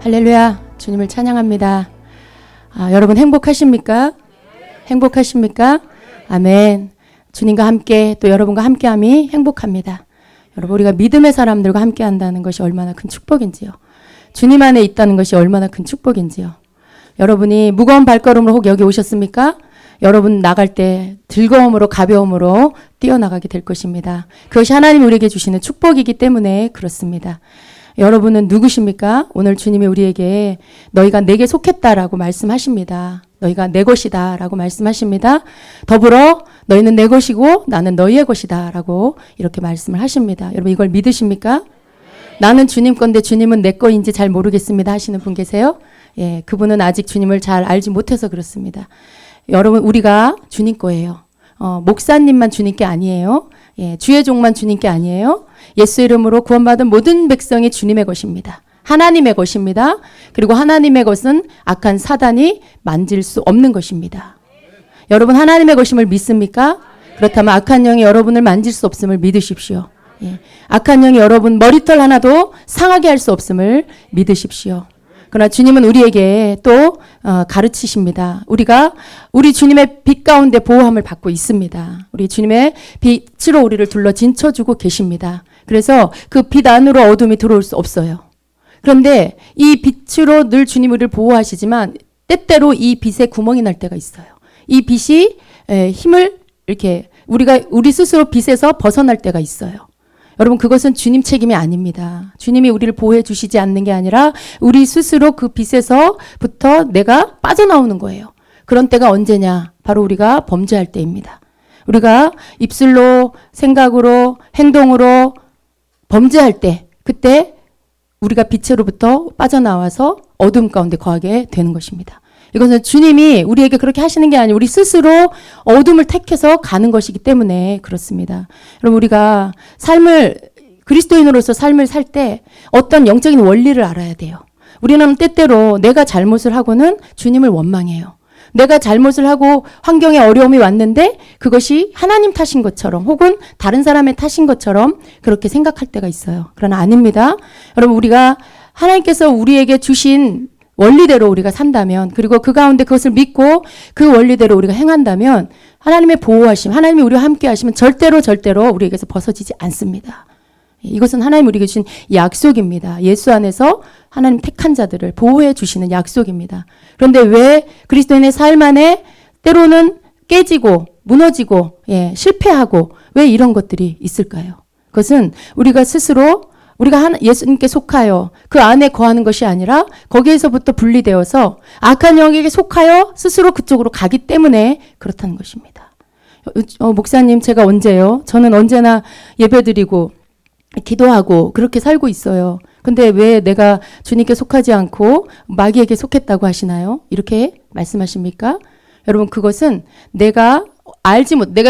할렐루야, 주님을 찬양합니다. 여러분 행복하십니까? 행복하십니까? 아멘. 주님과 함께 또 여러분과 함께함이 행복합니다. 여러분 우리가 믿음의 사람들과 함께한다는 것이 얼마나 큰 축복인지요. 주님 안에 있다는 것이 얼마나 큰 축복인지요. 여러분이 무거운 발걸음으로 혹 여기 오셨습니까? 여러분 나갈 때 즐거움으로 가벼움으로 뛰어나가게 될 것입니다. 그것이 하나님이 우리에게 주시는 축복이기 때문에 그렇습니다. 여러분은 누구십니까? 오늘 주님이 우리에게 너희가 내게 속했다라고 말씀하십니다. 너희가 내 것이다 라고 말씀하십니다. 더불어 너희는 내 것이고 나는 너희의 것이다 라고 이렇게 말씀을 하십니다. 여러분 이걸 믿으십니까? 나는 주님 건데 주님은 내 거인지 잘 모르겠습니다 하시는 분 계세요? 예, 그분은 아직 주님을 잘 알지 못해서 그렇습니다. 여러분 우리가 주님 거예요. 목사님만 주님께 아니에요. 예, 주의 종만 주님께 아니에요. 예수 이름으로 구원받은 모든 백성이 주님의 것입니다. 하나님의 것입니다. 그리고 하나님의 것은 악한 사단이 만질 수 없는 것입니다. 여러분 하나님의 것임을 믿습니까? 그렇다면 악한 영이 여러분을 만질 수 없음을 믿으십시오. 예, 악한 영이 여러분 머리털 하나도 상하게 할 수 없음을 믿으십시오. 그러나 주님은 우리에게 또 가르치십니다. 우리가 우리 주님의 빛 가운데 보호함을 받고 있습니다. 우리 주님의 빛으로 우리를 둘러 진쳐주고 계십니다. 그래서 그 빛 안으로 어둠이 들어올 수 없어요. 그런데 이 빛으로 늘 주님 우리를 보호하시지만 때때로 이 빛에 구멍이 날 때가 있어요. 이 빛이 힘을 이렇게 우리 스스로 빛에서 벗어날 때가 있어요. 여러분 그것은 주님 책임이 아닙니다. 주님이 우리를 보호해 주시지 않는 게 아니라 우리 스스로 그 빛에서부터 내가 빠져나오는 거예요. 그런 때가 언제냐? 바로 우리가 범죄할 때입니다. 우리가 입술로 생각으로 행동으로 범죄할 때 그때 우리가 빛으로부터 빠져나와서 어둠 가운데 거하게 되는 것입니다. 이것은 주님이 우리에게 그렇게 하시는 게 아니고 우리 스스로 어둠을 택해서 가는 것이기 때문에 그렇습니다. 여러분 우리가 그리스도인으로서 삶을 살 때 어떤 영적인 원리를 알아야 돼요. 우리는 때때로 내가 잘못을 하고는 주님을 원망해요. 내가 잘못을 하고 환경에 어려움이 왔는데 그것이 하나님 탓인 것처럼 혹은 다른 사람의 탓인 것처럼 그렇게 생각할 때가 있어요. 그러나 아닙니다. 여러분 우리가 하나님께서 우리에게 주신 원리대로 우리가 산다면 그리고 그 가운데 그것을 믿고 그 원리대로 우리가 행한다면 하나님의 보호하심, 하나님이 우리와 함께 하시면 절대로 우리에게서 벗어지지 않습니다. 이것은 하나님 우리에게 주신 약속입니다. 예수 안에서 하나님 택한 자들을 보호해 주시는 약속입니다. 그런데 왜 그리스도인의 삶 안에 때로는 깨지고 무너지고 실패하고 왜 이런 것들이 있을까요? 그것은 우리가 스스로 우리가 예수님께 속하여 그 안에 거하는 것이 아니라 거기에서부터 분리되어서 악한 영에게 속하여 스스로 그쪽으로 가기 때문에 그렇다는 것입니다. 목사님 제가 언제요? 저는 언제나 예배드리고 기도하고 그렇게 살고 있어요. 근데 왜 내가 주님께 속하지 않고 마귀에게 속했다고 하시나요? 이렇게 말씀하십니까? 여러분 그것은 내가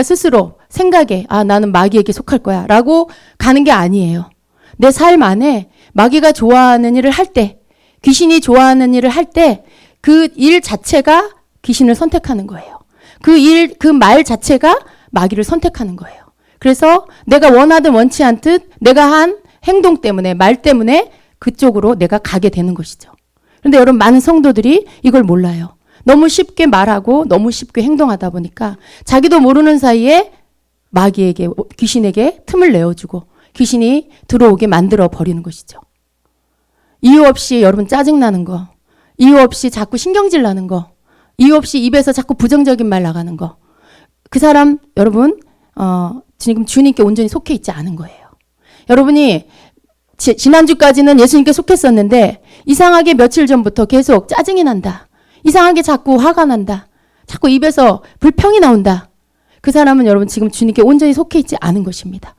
스스로 생각에 나는 마귀에게 속할 거야 라고 가는 게 아니에요. 내 삶 안에 마귀가 좋아하는 일을 할 때, 귀신이 좋아하는 일을 할 때 그 일 자체가 귀신을 선택하는 거예요. 그 말 자체가 마귀를 선택하는 거예요. 그래서 내가 원하든 원치 않듯 내가 한 행동 때문에 말 때문에 그쪽으로 내가 가게 되는 것이죠. 그런데 여러분 많은 성도들이 이걸 몰라요. 너무 쉽게 말하고 너무 쉽게 행동하다 보니까 자기도 모르는 사이에 마귀에게 귀신에게 틈을 내어주고 귀신이 들어오게 만들어 버리는 것이죠. 이유 없이 여러분 짜증나는 거, 이유 없이 자꾸 신경질 나는 거, 이유 없이 입에서 자꾸 부정적인 말 나가는 거. 그 사람 여러분 지금 주님께 온전히 속해 있지 않은 거예요. 여러분이 지난주까지는 예수님께 속했었는데 이상하게 며칠 전부터 계속 짜증이 난다. 이상하게 자꾸 화가 난다. 자꾸 입에서 불평이 나온다. 그 사람은 여러분 지금 주님께 온전히 속해 있지 않은 것입니다.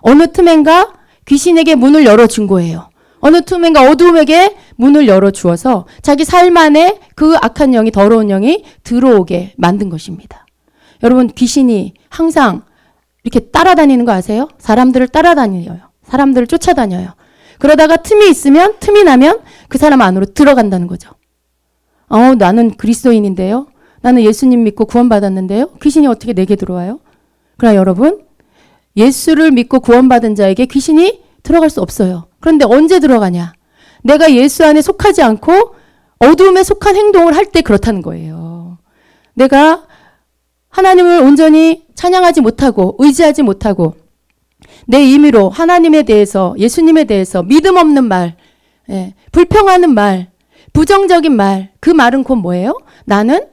어느 틈엔가 귀신에게 문을 열어준 거예요. 어느 틈엔가 어두움에게 문을 열어주어서 자기 삶 안에 그 악한 영이 더러운 영이 들어오게 만든 것입니다. 여러분 귀신이 항상 이렇게 따라다니는 거 아세요? 사람들을 따라다녀요. 사람들을 쫓아다녀요. 그러다가 틈이 나면 그 사람 안으로 들어간다는 거죠. 나는 그리스도인인데요. 나는 예수님 믿고 구원받았는데요. 귀신이 어떻게 내게 들어와요? 그러나 여러분 예수를 믿고 구원받은 자에게 귀신이 들어갈 수 없어요. 그런데 언제 들어가냐? 내가 예수 안에 속하지 않고 어두움에 속한 행동을 할 때 그렇다는 거예요. 내가 하나님을 온전히 찬양하지 못하고 의지하지 못하고 내 임의로 하나님에 대해서 예수님에 대해서 믿음 없는 말, 불평하는 말, 부정적인 말, 그 말은 곧 뭐예요? 나는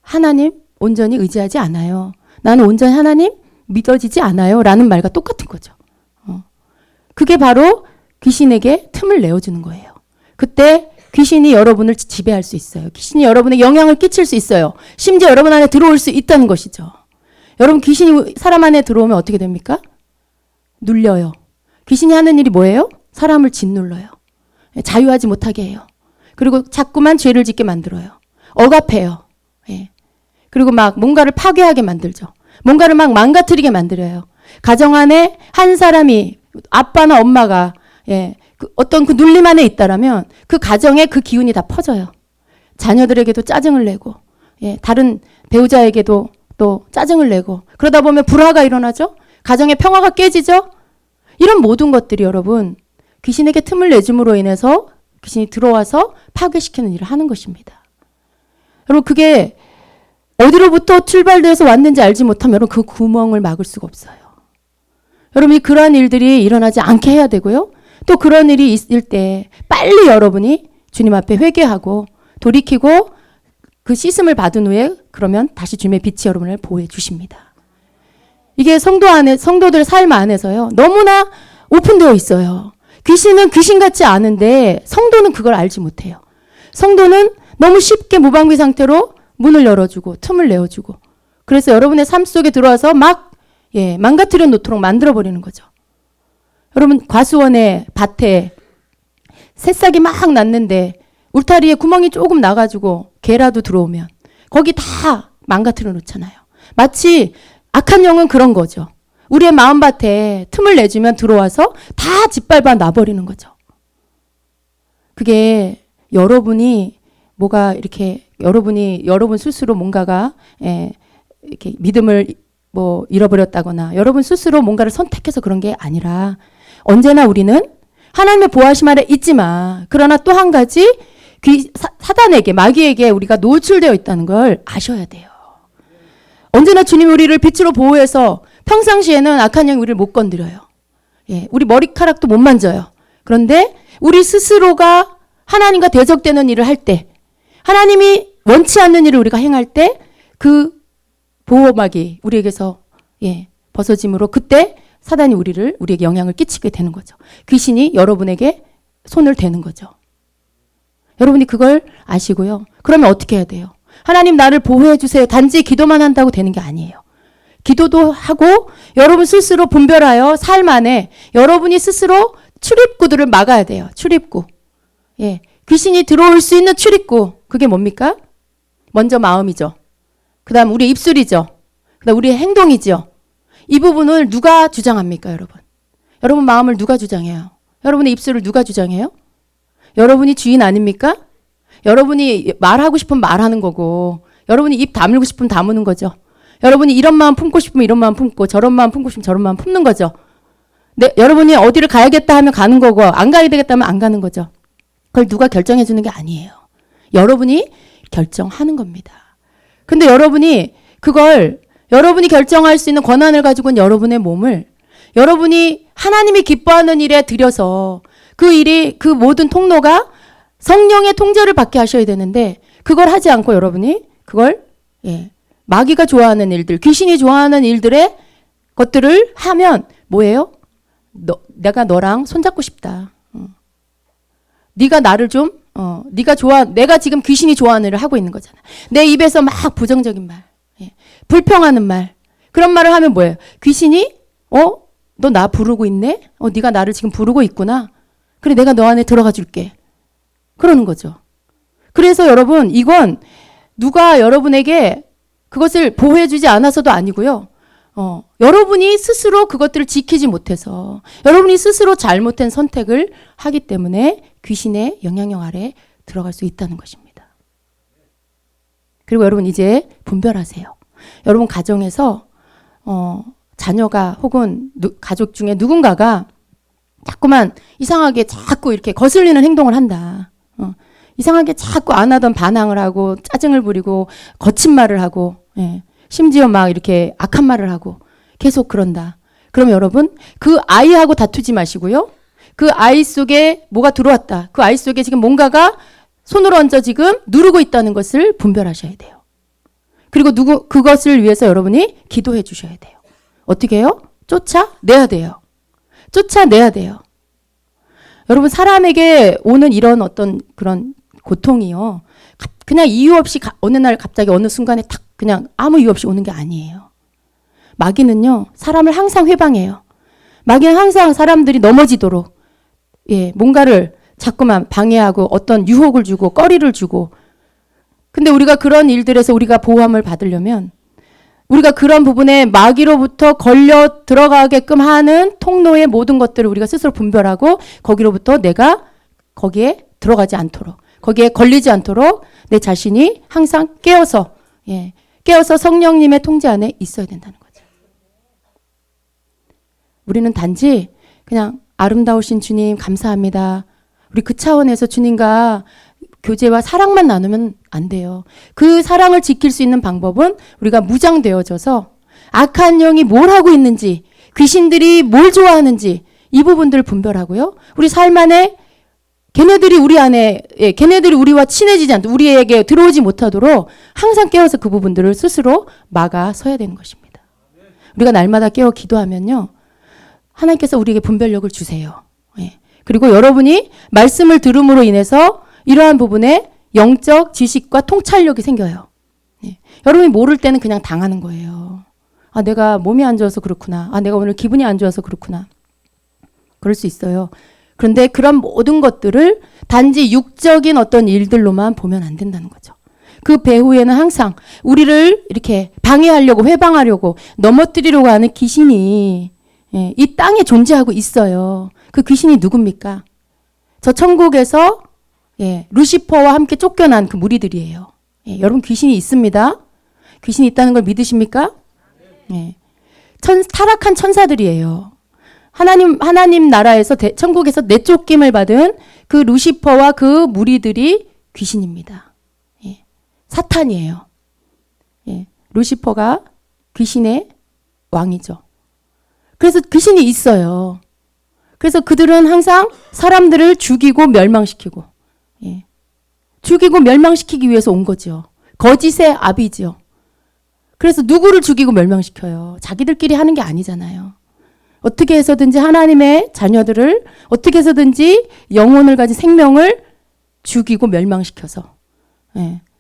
하나님 온전히 의지하지 않아요. 나는 온전히 하나님 믿어지지 않아요. 라는 말과 똑같은 거죠. 그게 바로 귀신에게 틈을 내어주는 거예요. 그때 귀신이 여러분을 지배할 수 있어요. 귀신이 여러분에 영향을 끼칠 수 있어요. 심지어 여러분 안에 들어올 수 있다는 것이죠. 여러분 귀신이 사람 안에 들어오면 어떻게 됩니까? 눌려요. 귀신이 하는 일이 뭐예요? 사람을 짓눌러요. 자유하지 못하게 해요. 그리고 자꾸만 죄를 짓게 만들어요. 억압해요. 그리고 막 뭔가를 파괴하게 만들죠. 뭔가를 막 망가뜨리게 만들어요. 가정 안에 한 사람이 아빠나 엄마가 어떤 그 눌림 안에 있다라면 그 가정에 그 기운이 다 퍼져요. 자녀들에게도 짜증을 내고 다른 배우자에게도 또 짜증을 내고 그러다 보면 불화가 일어나죠. 가정의 평화가 깨지죠. 이런 모든 것들이 여러분 귀신에게 틈을 내줌으로 인해서 귀신이 들어와서 파괴시키는 일을 하는 것입니다. 여러분 그게 어디로부터 출발돼서 왔는지 알지 못하면 여러분 그 구멍을 막을 수가 없어요. 여러분이 그러한 일들이 일어나지 않게 해야 되고요. 또 그런 일이 있을 때 빨리 여러분이 주님 앞에 회개하고 돌이키고 그 씻음을 받은 후에 그러면 다시 주님의 빛이 여러분을 보호해 주십니다. 이게 성도들의 삶 안에서요. 너무나 오픈되어 있어요. 귀신은 귀신 같지 않은데 성도는 그걸 알지 못해요. 성도는 너무 쉽게 무방비 상태로 문을 열어주고 틈을 내어주고 그래서 여러분의 삶 속에 들어와서 막 망가뜨려 놓도록 만들어버리는 거죠. 여러분 과수원에 밭에 새싹이 막 났는데 울타리에 구멍이 조금 나가지고 개라도 들어오면 거기 다 망가뜨려 놓잖아요. 마치 악한 영은 그런 거죠. 우리의 마음밭에 틈을 내주면 들어와서 다 짓밟아 놔버리는 거죠. 그게 여러분이 뭐가 이렇게 여러분 스스로 뭔가가 이렇게 믿음을 뭐 잃어버렸다거나 여러분 스스로 뭔가를 선택해서 그런 게 아니라 언제나 우리는 하나님의 보호하심 아래 있지만 그러나 또 한 가지 사단에게 마귀에게 우리가 노출되어 있다는 걸 아셔야 돼요. 언제나 주님이 우리를 빛으로 보호해서 평상시에는 악한 영이 우리를 못 건드려요. 우리 머리카락도 못 만져요. 그런데 우리 스스로가 하나님과 대적되는 일을 할 때 하나님이 원치 않는 일을 우리가 행할 때 그 보호막이 우리에게서 벗어짐으로 그때 사단이 우리에게 영향을 끼치게 되는 거죠. 귀신이 여러분에게 손을 대는 거죠. 여러분이 그걸 아시고요. 그러면 어떻게 해야 돼요? 하나님 나를 보호해 주세요. 단지 기도만 한다고 되는 게 아니에요. 기도도 하고 여러분 스스로 분별하여 삶 안에 여러분이 스스로 출입구들을 막아야 돼요. 출입구. 귀신이 들어올 수 있는 출입구. 그게 뭡니까? 먼저 마음이죠. 그 다음 우리 입술이죠. 그 다음 우리의 행동이죠. 이 부분을 누가 주장합니까, 여러분? 여러분 마음을 누가 주장해요? 여러분의 입술을 누가 주장해요? 여러분이 주인 아닙니까? 여러분이 말하고 싶으면 말하는 거고 여러분이 입 다물고 싶으면 다무는 거죠. 여러분이 이런 마음 품고 싶으면 이런 마음 품고 저런 마음 품고 싶으면 저런 마음 품는 거죠. 여러분이 어디를 가야겠다 하면 가는 거고 안 가야 되겠다 하면 안 가는 거죠. 그걸 누가 결정해 주는 게 아니에요. 여러분이 결정하는 겁니다. 근데 여러분이 그걸 여러분이 결정할 수 있는 권한을 가지고 여러분의 몸을 여러분이 하나님이 기뻐하는 일에 들여서 그 일이 그 모든 통로가 성령의 통제를 받게 하셔야 되는데 그걸 하지 않고 여러분이 그걸 마귀가 좋아하는 일들, 귀신이 좋아하는 일들의 것들을 하면 뭐예요? 내가 너랑 손잡고 싶다. 네가 나를 좀 내가 지금 귀신이 좋아하는 일을 하고 있는 거잖아. 내 입에서 막 부정적인 말, 불평하는 말, 그런 말을 하면 뭐예요? 귀신이 너 나 부르고 있네? 네가 나를 지금 부르고 있구나. 그래 내가 너 안에 들어가 줄게. 그러는 거죠. 그래서 여러분 이건 누가 여러분에게 그것을 보호해 주지 않아서도 아니고요. 여러분이 스스로 그것들을 지키지 못해서 여러분이 스스로 잘못된 선택을 하기 때문에 귀신의 영향력 아래 들어갈 수 있다는 것입니다. 그리고 여러분 이제 분별하세요. 여러분 가정에서 자녀가 혹은 가족 중에 누군가가 자꾸만 이상하게 자꾸 이렇게 거슬리는 행동을 한다. 이상하게 자꾸 안 하던 반항을 하고 짜증을 부리고 거친 말을 하고 심지어 막 이렇게 악한 말을 하고 계속 그런다. 그럼 여러분 그 아이하고 다투지 마시고요. 그 아이 속에 뭐가 들어왔다. 그 아이 속에 지금 뭔가가 손으로 얹어 지금 누르고 있다는 것을 분별하셔야 돼요. 그리고 그것을 위해서 여러분이 기도해 주셔야 돼요. 어떻게 해요? 쫓아내야 돼요. 쫓아내야 돼요. 여러분 사람에게 오는 이런 어떤 그런 고통이요. 그냥 이유 없이 어느 날 갑자기 어느 순간에 탁 그냥 아무 이유 없이 오는 게 아니에요. 마귀는요. 사람을 항상 회방해요. 마귀는 항상 사람들이 넘어지도록 뭔가를 자꾸만 방해하고 어떤 유혹을 주고 꺼리를 주고 근데 우리가 그런 일들에서 우리가 보호함을 받으려면 우리가 그런 부분에 마귀로부터 걸려 들어가게끔 하는 통로의 모든 것들을 우리가 스스로 분별하고 거기로부터 내가 거기에 들어가지 않도록 거기에 걸리지 않도록 내 자신이 항상 깨어서 성령님의 통제 안에 있어야 된다는 거죠. 우리는 단지 그냥 아름다우신 주님 감사합니다. 우리 그 차원에서 주님과 교제와 사랑만 나누면 안 돼요. 그 사랑을 지킬 수 있는 방법은 우리가 무장되어져서 악한 영이 뭘 하고 있는지 귀신들이 뭘 좋아하는지 이 부분들을 분별하고요. 우리 삶 안에 걔네들이 우리 안에 걔네들이 우리와 친해지지 않도록 우리에게 들어오지 못하도록 항상 깨어서 그 부분들을 스스로 막아서야 되는 것입니다. 우리가 날마다 깨어 기도하면요. 하나님께서 우리에게 분별력을 주세요. 그리고 여러분이 말씀을 들음으로 인해서 이러한 부분에 영적 지식과 통찰력이 생겨요. 여러분이 모를 때는 그냥 당하는 거예요. 아, 내가 몸이 안 좋아서 그렇구나. 아, 내가 오늘 기분이 안 좋아서 그렇구나. 그럴 수 있어요. 그런데 그런 모든 것들을 단지 육적인 어떤 일들로만 보면 안 된다는 거죠. 그 배후에는 항상 우리를 이렇게 방해하려고 회방하려고 넘어뜨리려고 하는 귀신이 이 땅에 존재하고 있어요. 그 귀신이 누굽니까? 저 천국에서 루시퍼와 함께 쫓겨난 그 무리들이에요. 여러분 귀신이 있습니다. 귀신이 있다는 걸 믿으십니까? 타락한 천사들이에요. 하나님 나라에서 천국에서 내쫓김을 받은 그 루시퍼와 그 무리들이 귀신입니다. 사탄이에요. 루시퍼가 귀신의 왕이죠. 그래서 귀신이 있어요. 그래서 그들은 항상 사람들을 죽이고 멸망시키고 죽이고 멸망시키기 위해서 온 거죠. 거짓의 아비죠. 그래서 누구를 죽이고 멸망시켜요? 자기들끼리 하는 게 아니잖아요. 어떻게 해서든지 하나님의 자녀들을 어떻게 해서든지 영혼을 가진 생명을 죽이고 멸망시켜서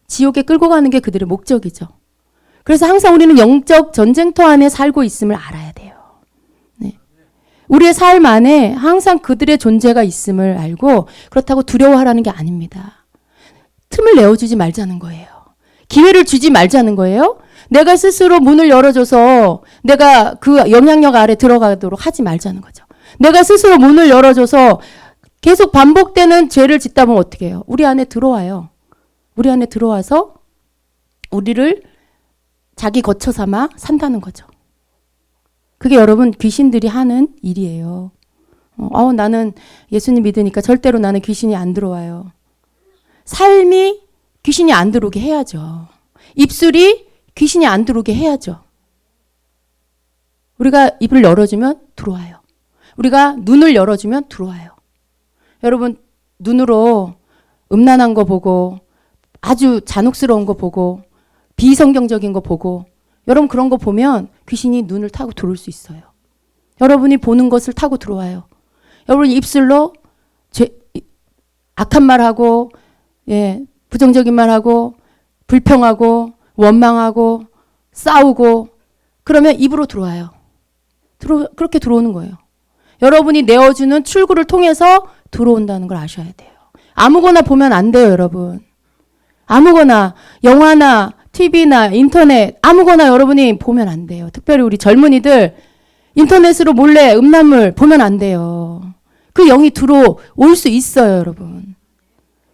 지옥에 끌고 가는 게 그들의 목적이죠. 그래서 항상 우리는 영적 전쟁터 안에 살고 있음을 알아야 돼요. 우리의 삶 안에 항상 그들의 존재가 있음을 알고 그렇다고 두려워하라는 게 아닙니다. 틈을 내어주지 말자는 거예요. 기회를 주지 말자는 거예요. 내가 스스로 문을 열어줘서 내가 그 영향력 아래 들어가도록 하지 말자는 거죠. 내가 스스로 문을 열어줘서 계속 반복되는 죄를 짓다 보면 어떻게 해요? 우리 안에 들어와요. 우리 안에 들어와서 우리를 자기 거처 삼아 산다는 거죠. 그게 여러분 귀신들이 하는 일이에요. 나는 예수님 믿으니까 절대로 나는 귀신이 안 들어와요. 삶이 귀신이 안 들어오게 해야죠. 입술이 귀신이 안 들어오게 해야죠. 우리가 입을 열어주면 들어와요. 우리가 눈을 열어주면 들어와요. 여러분 눈으로 음란한 거 보고 아주 잔혹스러운 거 보고 비성경적인 거 보고 여러분 그런 거 보면 귀신이 눈을 타고 들어올 수 있어요. 여러분이 보는 것을 타고 들어와요. 여러분 입술로 악한 말하고 부정적인 말하고 불평하고 원망하고 싸우고 그러면 입으로 들어와요. 그렇게 들어오는 거예요. 여러분이 내어주는 출구를 통해서 들어온다는 걸 아셔야 돼요. 아무거나 보면 안 돼요, 여러분. 아무거나 영화나 TV나 인터넷 아무거나 여러분이 보면 안 돼요. 특별히 우리 젊은이들 인터넷으로 몰래 음란물 보면 안 돼요. 그 영이 들어올 수 있어요, 여러분.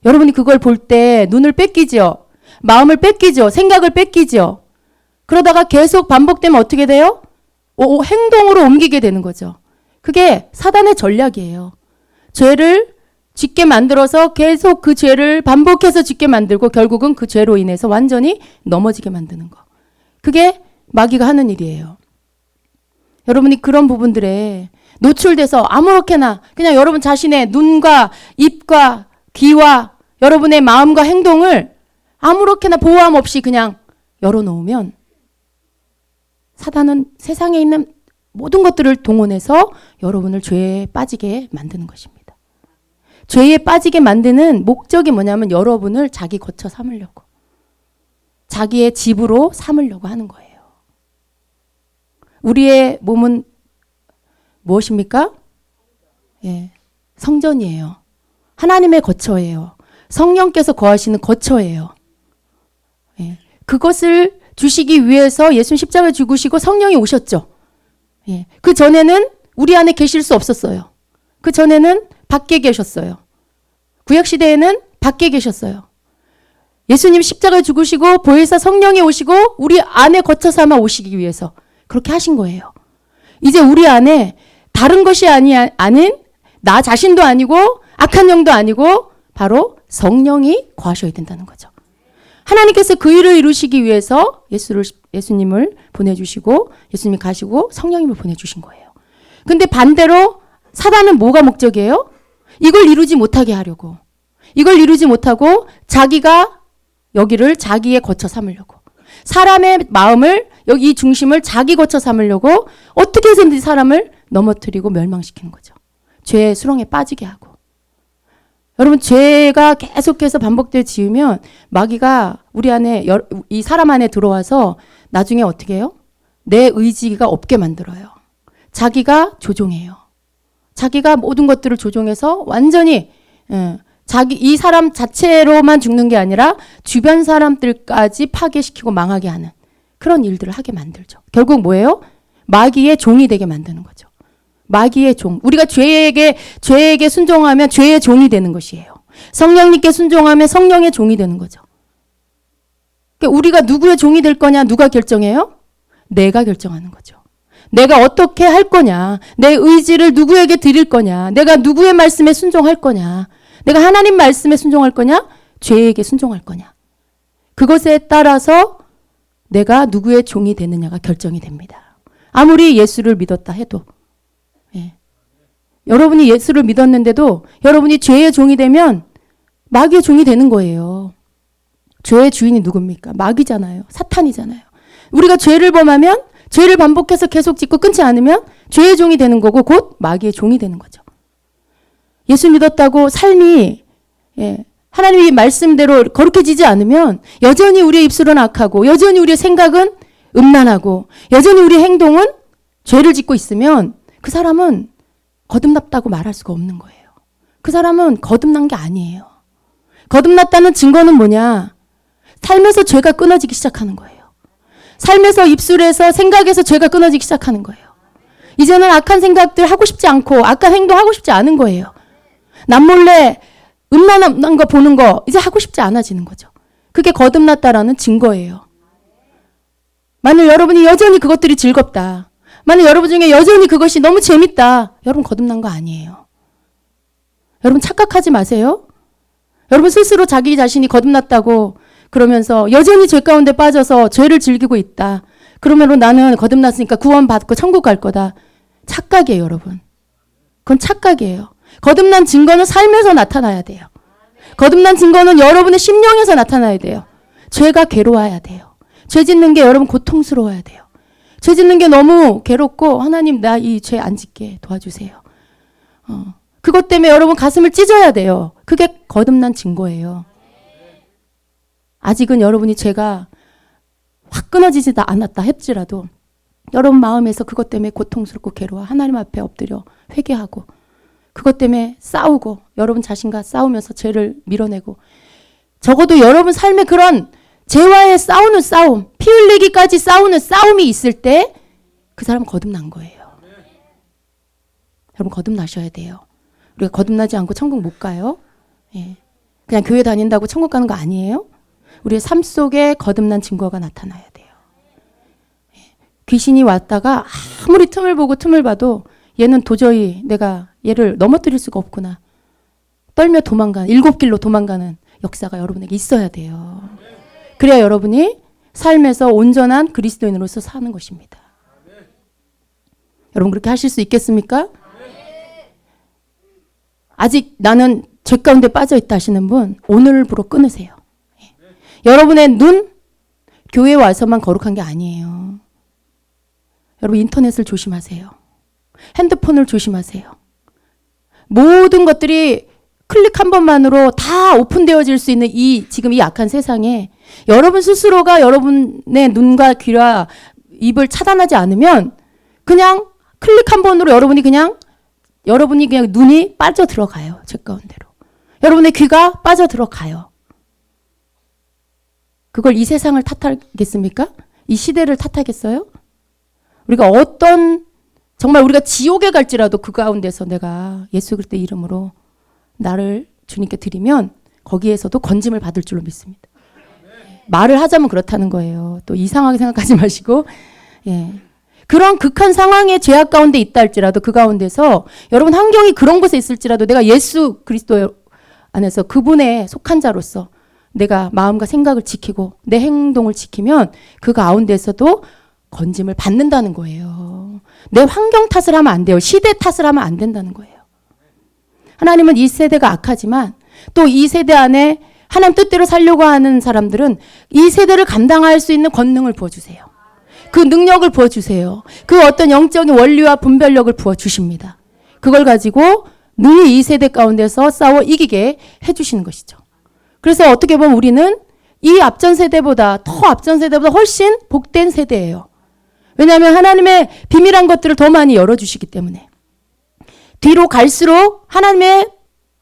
여러분이 그걸 볼 때 눈을 뺏기죠. 마음을 뺏기죠. 생각을 뺏기죠. 그러다가 계속 반복되면 어떻게 돼요? 행동으로 옮기게 되는 거죠. 그게 사단의 전략이에요. 죄를 짓게 만들어서 계속 그 죄를 반복해서 짓게 만들고 결국은 그 죄로 인해서 완전히 넘어지게 만드는 거. 그게 마귀가 하는 일이에요. 여러분이 그런 부분들에 노출돼서 아무렇게나 그냥 여러분 자신의 눈과 입과 귀와 여러분의 마음과 행동을 아무렇게나 보호함 없이 그냥 열어놓으면 사단은 세상에 있는 모든 것들을 동원해서 여러분을 죄에 빠지게 만드는 것입니다. 죄에 빠지게 만드는 목적이 뭐냐면 여러분을 자기 거처 삼으려고, 자기의 집으로 삼으려고 하는 거예요. 우리의 몸은 무엇입니까? 예, 성전이에요. 하나님의 거처예요. 성령께서 거하시는 거처예요. 예, 그것을 주시기 위해서 예수님 십자가에 죽으시고 성령이 오셨죠. 예, 그 전에는 우리 안에 계실 수 없었어요. 그 전에는 밖에 계셨어요. 구약시대에는 밖에 계셨어요. 예수님 십자가에 죽으시고 보혜사 성령이 오시고 우리 안에 거처 삼아 오시기 위해서 그렇게 하신 거예요. 이제 우리 안에 다른 것이 아닌 나 자신도 아니고 악한 영도 아니고 바로 성령이 거하셔야 된다는 거죠. 하나님께서 그 일을 이루시기 위해서 예수님을 보내주시고 예수님이 가시고 성령님을 보내주신 거예요. 근데 반대로 사단은 뭐가 목적이에요? 이걸 이루지 못하게 하려고. 이걸 이루지 못하고 자기가 여기를 자기의 거처 삼으려고. 사람의 마음을 여기 이 중심을 자기 거처 삼으려고 어떻게 해서든지 사람을 넘어뜨리고 멸망시키는 거죠. 죄의 수렁에 빠지게 하고. 여러분 죄가 계속해서 반복되어 지으면 마귀가 우리 안에 이 사람 안에 들어와서 나중에 어떻게 해요? 내 의지가 없게 만들어요. 자기가 조종해요. 자기가 모든 것들을 조종해서 완전히 이 사람 자체로만 죽는 게 아니라 주변 사람들까지 파괴시키고 망하게 하는 그런 일들을 하게 만들죠. 결국 뭐예요? 마귀의 종이 되게 만드는 거죠. 마귀의 종. 우리가 죄에게 순종하면 죄의 종이 되는 것이에요. 성령님께 순종하면 성령의 종이 되는 거죠. 그러니까 우리가 누구의 종이 될 거냐 누가 결정해요? 내가 결정하는 거죠. 내가 어떻게 할 거냐, 내 의지를 누구에게 드릴 거냐, 내가 누구의 말씀에 순종할 거냐, 내가 하나님 말씀에 순종할 거냐, 죄에게 순종할 거냐. 그것에 따라서 내가 누구의 종이 되느냐가 결정이 됩니다. 아무리 예수를 믿었다 해도. 예. 여러분이 예수를 믿었는데도 여러분이 죄의 종이 되면 마귀의 종이 되는 거예요. 죄의 주인이 누굽니까? 마귀잖아요. 사탄이잖아요. 우리가 죄를 범하면 죄를 반복해서 계속 짓고 끊지 않으면 죄의 종이 되는 거고 곧 마귀의 종이 되는 거죠. 예수 믿었다고 삶이 하나님의 말씀대로 거룩해지지 않으면 여전히 우리의 입술은 악하고 여전히 우리의 생각은 음란하고 여전히 우리의 행동은 죄를 짓고 있으면 그 사람은 거듭났다고 말할 수가 없는 거예요. 그 사람은 거듭난 게 아니에요. 거듭났다는 증거는 뭐냐? 삶에서 죄가 끊어지기 시작하는 거예요. 삶에서 입술에서 생각에서 죄가 끊어지기 시작하는 거예요. 이제는 악한 생각들 하고 싶지 않고 악한 행동 하고 싶지 않은 거예요. 남몰래 음란한 거 보는 거 이제 하고 싶지 않아지는 거죠. 그게 거듭났다라는 증거예요. 만약 여러분이 여전히 그것들이 즐겁다. 만약 여러분 중에 여전히 그것이 너무 재밌다. 여러분 거듭난 거 아니에요. 여러분 착각하지 마세요. 여러분 스스로 자기 자신이 거듭났다고 그러면서 여전히 죄 가운데 빠져서 죄를 즐기고 있다. 그러면 나는 거듭났으니까 구원받고 천국 갈 거다. 착각이에요, 여러분. 그건 착각이에요. 거듭난 증거는 삶에서 나타나야 돼요. 거듭난 증거는 여러분의 심령에서 나타나야 돼요. 죄가 괴로워야 돼요. 죄 짓는 게 여러분 고통스러워야 돼요. 죄 짓는 게 너무 괴롭고 하나님 나 이 죄 안 짓게 도와주세요. 그것 때문에 여러분 가슴을 찢어야 돼요. 그게 거듭난 증거예요. 아직은 여러분이 죄가 확 끊어지지 않았다 할지라도 여러분 마음에서 그것 때문에 고통스럽고 괴로워 하나님 앞에 엎드려 회개하고 그것 때문에 싸우고 여러분 자신과 싸우면서 죄를 밀어내고 적어도 여러분 삶에 그런 죄와의 싸우는 싸움, 피 흘리기까지 싸우는 싸움이 있을 때 그 사람은 거듭난 거예요. 여러분 거듭나셔야 돼요. 우리가 거듭나지 않고 천국 못 가요. 예. 그냥 교회 다닌다고 천국 가는 거 아니에요. 우리의 삶 속에 거듭난 증거가 나타나야 돼요. 예. 귀신이 왔다가 아무리 틈을 보고 틈을 봐도 얘는 도저히 내가 얘를 넘어뜨릴 수가 없구나. 떨며 도망가는, 7길로 도망가는 역사가 여러분에게 있어야 돼요. 그래야 여러분이 삶에서 온전한 그리스도인으로서 사는 것입니다. 여러분 그렇게 하실 수 있겠습니까? 아직 나는 죄 가운데 빠져 있다 하시는 분 오늘부로 끊으세요. 여러분의 눈 교회에 와서만 거룩한 게 아니에요. 여러분 인터넷을 조심하세요. 핸드폰을 조심하세요. 모든 것들이 클릭 한 번만으로 다 오픈되어질 수 있는 지금 이 악한 세상에 여러분 스스로가 여러분의 눈과 귀와 입을 차단하지 않으면 그냥 클릭 한 번으로 여러분이 그냥 눈이 빠져 들어가요. 죄 가운데로. 여러분의 귀가 빠져 들어가요. 그걸 이 세상을 탓하겠습니까? 이 시대를 탓하겠어요? 우리가 정말 우리가 지옥에 갈지라도 그 가운데서 내가 예수 그리스도의 이름으로 나를 주님께 드리면 거기에서도 건짐을 받을 줄로 믿습니다. 말을 하자면 그렇다는 거예요. 또 이상하게 생각하지 마시고, 예. 그런 극한 상황의 죄악 가운데 있다 할지라도 그 가운데서 여러분 환경이 그런 곳에 있을지라도 내가 예수 그리스도 안에서 그분에 속한 자로서 내가 마음과 생각을 지키고 내 행동을 지키면 그 가운데서도 건짐을 받는다는 거예요. 내 환경 탓을 하면 안 돼요. 시대 탓을 하면 안 된다는 거예요. 하나님은 이 세대가 악하지만 또 이 세대 안에 하나님 뜻대로 살려고 하는 사람들은 이 세대를 감당할 수 있는 권능을 부어주세요. 그 능력을 부어주세요. 그 어떤 영적인 원리와 분별력을 부어주십니다. 그걸 가지고 능히 이 세대 가운데서 싸워 이기게 해주시는 것이죠. 그래서 어떻게 보면 우리는 이 앞전 세대보다 훨씬 복된 세대예요. 왜냐하면 하나님의 비밀한 것들을 더 많이 열어주시기 때문에 뒤로 갈수록 하나님의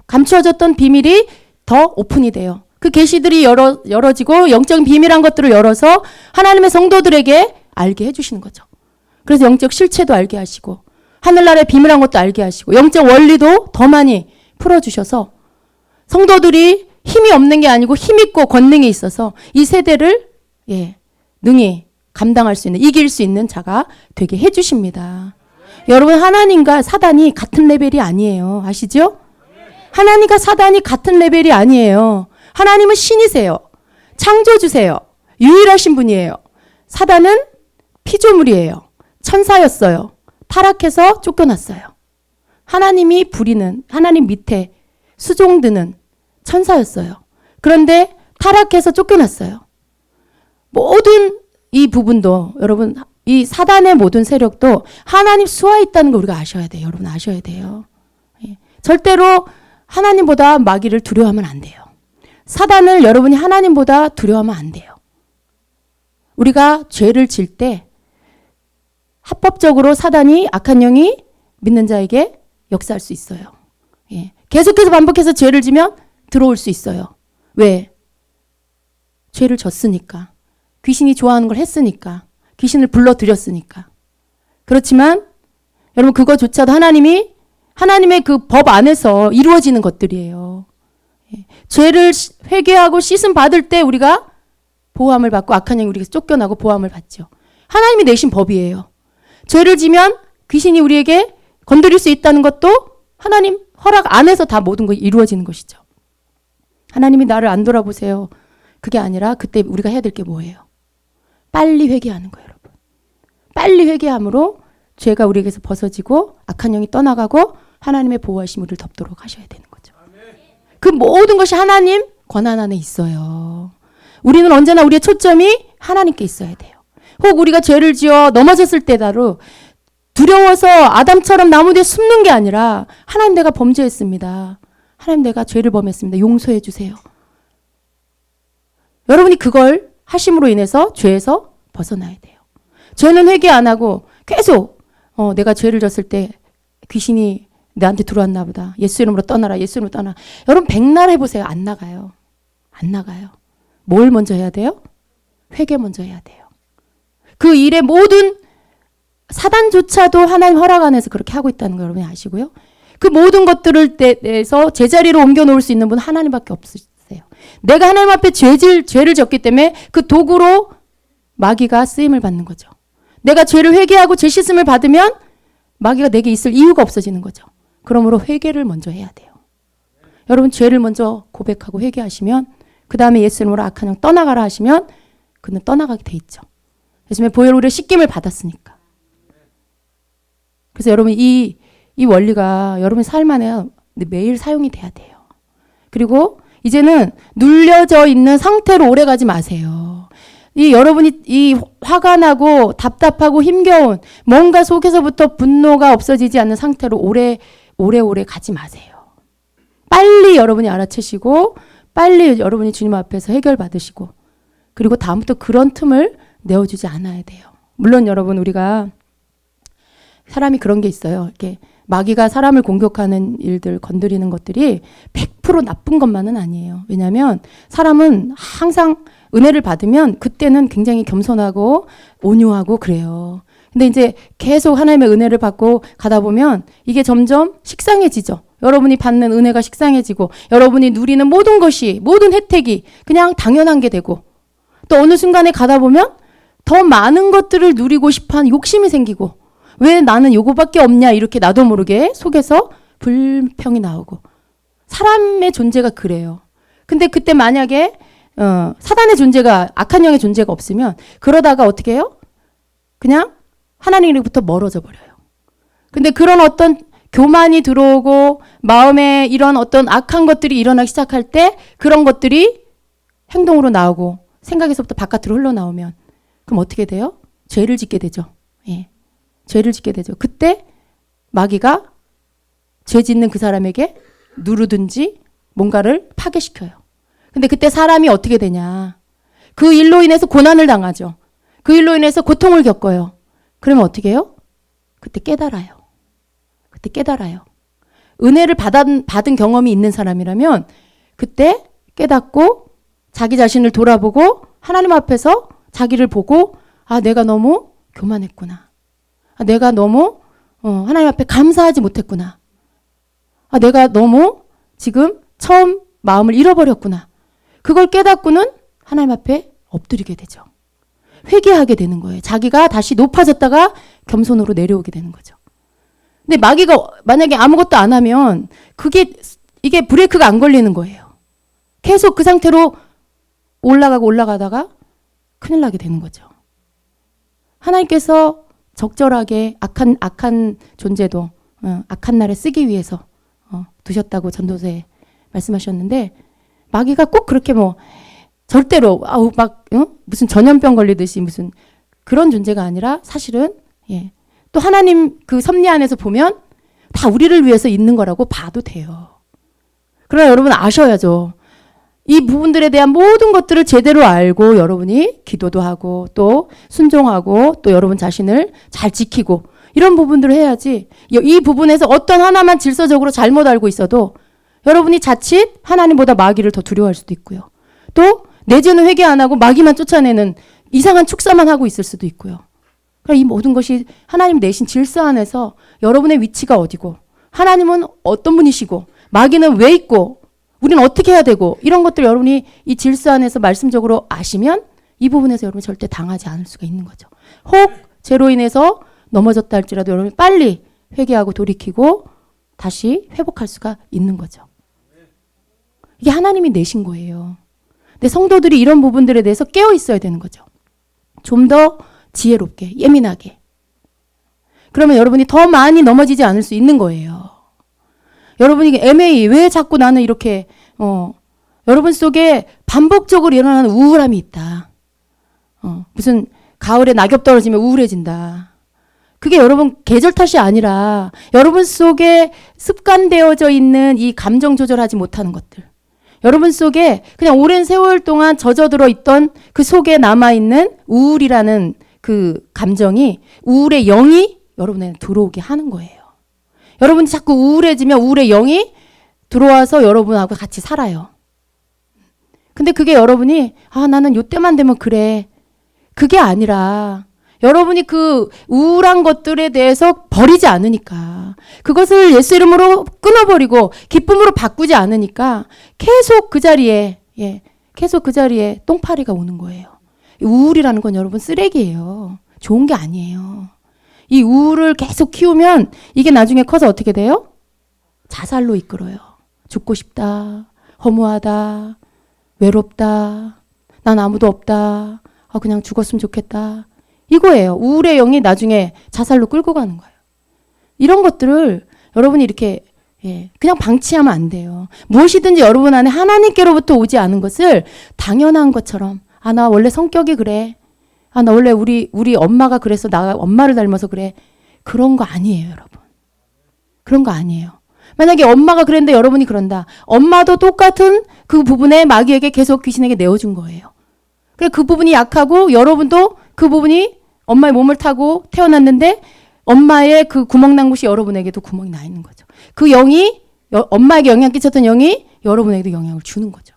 감추어졌던 비밀이 더 오픈이 돼요. 그 계시들이 열어지고 영적인 비밀한 것들을 열어서 하나님의 성도들에게 알게 해주시는 거죠. 그래서 영적 실체도 알게 하시고 하늘나라의 비밀한 것도 알게 하시고 영적 원리도 더 많이 풀어주셔서 성도들이 힘이 없는 게 아니고 힘있고 권능이 있어서 이 세대를 능히 감당할 수 있는, 이길 수 있는 자가 되게 해주십니다. 여러분 하나님과 사단이 같은 레벨이 아니에요. 아시죠? 하나님과 사단이 같은 레벨이 아니에요. 하나님은 신이세요. 창조주세요. 유일하신 분이에요. 사단은 피조물이에요. 천사였어요. 타락해서 쫓겨났어요. 하나님이 부리는, 하나님 밑에 수종드는 천사였어요. 그런데 타락해서 쫓겨났어요. 모든 이 부분도 여러분 이 사단의 모든 세력도 하나님 수하에 있다는 걸 우리가 아셔야 돼요. 여러분 아셔야 돼요. 절대로 하나님보다 마귀를 두려워하면 안 돼요. 사단을 여러분이 하나님보다 두려워하면 안 돼요. 우리가 죄를 질 때 합법적으로 사단이 악한 영이 믿는 자에게 역사할 수 있어요. 계속해서 반복해서 죄를 지면 들어올 수 있어요. 왜? 죄를 졌으니까. 귀신이 좋아하는 걸 했으니까. 귀신을 불러들였으니까. 그렇지만 여러분 그거조차도 하나님의 그 법 안에서 이루어지는 것들이에요. 죄를 회개하고 씻음 받을 때 우리가 보호함을 받고 악한 영이 우리에게서 쫓겨나고 보호함을 받죠. 하나님이 내신 법이에요. 죄를 지면 귀신이 우리에게 건드릴 수 있다는 것도 하나님 허락 안에서 다 모든 것이 이루어지는 것이죠. 하나님이 나를 안 돌아보세요. 그게 아니라 그때 우리가 해야 될 게 뭐예요? 빨리 회개하는 거예요, 여러분. 빨리 회개함으로 죄가 우리에게서 벗어지고 악한 영이 떠나가고 하나님의 보호하심 우리를 덮도록 하셔야 되는 거죠. 그 모든 것이 하나님 권한 안에 있어요. 우리는 언제나 우리의 초점이 하나님께 있어야 돼요. 혹 우리가 죄를 지어 넘어졌을 때다로 두려워서 아담처럼 나무 뒤에 숨는 게 아니라 하나님 내가 범죄했습니다. 하나님 내가 죄를 범했습니다. 용서해 주세요. 여러분이 그걸 하심으로 인해서 죄에서 벗어나야 돼요. 죄는 회개 안 하고 계속 내가 죄를 졌을 때 귀신이 나한테 들어왔나 보다. 예수 이름으로 떠나라. 예수 이름으로 떠나. 여러분 백날 해보세요. 안 나가요. 안 나가요. 뭘 먼저 해야 돼요? 회개 먼저 해야 돼요. 그 일의 모든 사단조차도 하나님 허락 안에서 그렇게 하고 있다는 거 여러분이 아시고요. 그 모든 것들을 대해서 제자리로 옮겨 놓을 수 있는 분 하나님밖에 없으세요. 내가 하나님 앞에 죄를 졌기 때문에 그 도구로 마귀가 쓰임을 받는 거죠. 내가 죄를 회개하고 죄 씻음을 받으면 마귀가 내게 있을 이유가 없어지는 거죠. 그러므로 회개를 먼저 해야 돼요. 여러분 죄를 먼저 고백하고 회개하시면 그 다음에 예수 이름으로 악한 영 떠나가라 하시면 그는 떠나가게 돼 있죠. 예수님의 보혈로 우리가 씻김을 받았으니까. 그래서 여러분 이 원리가 여러분 삶 안에 매일 사용이 돼야 돼요. 그리고 이제는 눌려져 있는 상태로 오래 가지 마세요. 여러분이 이 화가 나고 답답하고 힘겨운 뭔가 속에서부터 분노가 없어지지 않는 상태로 오래 가지 마세요. 빨리 여러분이 알아채시고 빨리 여러분이 주님 앞에서 해결받으시고 그리고 다음부터 그런 틈을 내어주지 않아야 돼요. 물론 여러분 우리가 사람이 그런 게 있어요. 이렇게 마귀가 사람을 공격하는 일들 건드리는 것들이 100% 나쁜 것만은 아니에요. 왜냐하면 사람은 항상 은혜를 받으면 그때는 굉장히 겸손하고 온유하고 그래요. 근데 이제 계속 하나님의 은혜를 받고 가다 보면 이게 점점 식상해지죠. 여러분이 받는 은혜가 식상해지고 여러분이 누리는 모든 것이 모든 혜택이 그냥 당연한 게 되고 또 어느 순간에 가다 보면 더 많은 것들을 누리고 싶어하는 욕심이 생기고 왜 나는 요거밖에 없냐 이렇게 나도 모르게 속에서 불평이 나오고 사람의 존재가 그래요. 근데 그때 만약에 사단의 존재가 악한 영의 존재가 없으면 그러다가 어떻게 해요? 그냥 하나님으로부터 멀어져 버려요. 근데 그런 어떤 교만이 들어오고 마음에 이런 어떤 악한 것들이 일어나기 시작할 때 그런 것들이 행동으로 나오고 생각에서부터 바깥으로 흘러나오면 그럼 어떻게 돼요? 죄를 짓게 되죠. 예. 죄를 짓게 되죠. 그때 마귀가 죄 짓는 그 사람에게 누르든지 뭔가를 파괴시켜요. 근데 그때 사람이 어떻게 되냐. 그 일로 인해서 고난을 당하죠. 그 일로 인해서 고통을 겪어요. 그러면 어떻게 해요? 그때 깨달아요. 그때 깨달아요. 은혜를 받은 경험이 있는 사람이라면 그때 깨닫고 자기 자신을 돌아보고 하나님 앞에서 자기를 보고 아 내가 너무 교만했구나. 아, 내가 너무 하나님 앞에 감사하지 못했구나. 아, 내가 너무 지금 처음 마음을 잃어버렸구나. 그걸 깨닫고는 하나님 앞에 엎드리게 되죠. 회개하게 되는 거예요. 자기가 다시 높아졌다가 겸손으로 내려오게 되는 거죠. 근데 마귀가 만약에 아무것도 안 하면 이게 브레이크가 안 걸리는 거예요. 계속 그 상태로 올라가다가 큰일 나게 되는 거죠. 하나님께서 적절하게 악한 존재도 악한 날에 쓰기 위해서 두셨다고 전도서에 말씀하셨는데 마귀가 꼭 그렇게 절대로 무슨 전염병 걸리듯이 무슨 그런 존재가 아니라 사실은 또 하나님 그 섭리 안에서 보면 다 우리를 위해서 있는 거라고 봐도 돼요. 그러나 여러분 아셔야죠. 이 부분들에 대한 모든 것들을 제대로 알고 여러분이 기도도 하고 또 순종하고 또 여러분 자신을 잘 지키고 이런 부분들을 해야지 이 부분에서 어떤 하나만 질서적으로 잘못 알고 있어도 여러분이 자칫 하나님보다 마귀를 더 두려워할 수도 있고요. 또 내 죄는 회개 안 하고 마귀만 쫓아내는 이상한 축사만 하고 있을 수도 있고요. 그러니까 이 모든 것이 하나님 내신 질서 안에서 여러분의 위치가 어디고 하나님은 어떤 분이시고 마귀는 왜 있고 우리는 어떻게 해야 되고 이런 것들 여러분이 이 질서 안에서 말씀적으로 아시면 이 부분에서 여러분이 절대 당하지 않을 수가 있는 거죠. 혹 죄로 인해서 넘어졌다 할지라도 여러분이 빨리 회개하고 돌이키고 다시 회복할 수가 있는 거죠. 이게 하나님이 내신 거예요. 근데 성도들이 이런 부분들에 대해서 깨어 있어야 되는 거죠. 좀 더 지혜롭게, 예민하게. 그러면 여러분이 더 많이 넘어지지 않을 수 있는 거예요. 여러분이 애매히 왜 자꾸 나는 이렇게 여러분 속에 반복적으로 일어나는 우울함이 있다. 무슨 가을에 낙엽 떨어지면 우울해진다. 그게 여러분 계절 탓이 아니라 여러분 속에 습관되어져 있는 이 감정 조절하지 못하는 것들. 여러분 속에 그냥 오랜 세월 동안 젖어들어 있던 그 속에 남아있는 우울이라는 그 감정이 우울의 영이 여러분에게 들어오게 하는 거예요. 여러분이 자꾸 우울해지면 우울의 영이 들어와서 여러분하고 같이 살아요. 근데 그게 여러분이 나는 요때만 되면 그래. 그게 아니라 여러분이 그 우울한 것들에 대해서 버리지 않으니까 그것을 예수 이름으로 끊어버리고 기쁨으로 바꾸지 않으니까 계속 그 자리에 똥파리가 오는 거예요. 우울이라는 건 여러분 쓰레기예요. 좋은 게 아니에요. 이 우울을 계속 키우면 이게 나중에 커서 어떻게 돼요? 자살로 이끌어요. 죽고 싶다. 허무하다. 외롭다. 난 아무도 없다. 그냥 죽었으면 좋겠다. 이거예요. 우울의 영이 나중에 자살로 끌고 가는 거예요. 이런 것들을 여러분이 이렇게 그냥 방치하면 안 돼요. 무엇이든지 여러분 안에 하나님께로부터 오지 않은 것을 당연한 것처럼 나 원래 성격이 그래. 나 원래 우리 엄마가 그래서 나 엄마를 닮아서 그래. 그런 거 아니에요, 여러분. 그런 거 아니에요. 만약에 엄마가 그랬는데 여러분이 그런다. 엄마도 똑같은 그 부분에 마귀에게 계속 귀신에게 내어준 거예요. 그래 그 부분이 약하고 여러분도 그 부분이 엄마의 몸을 타고 태어났는데 엄마의 그 구멍 난 곳이 여러분에게도 구멍이 나 있는 거죠. 그 영이 엄마에게 영향 끼쳤던 영이 여러분에게도 영향을 주는 거죠.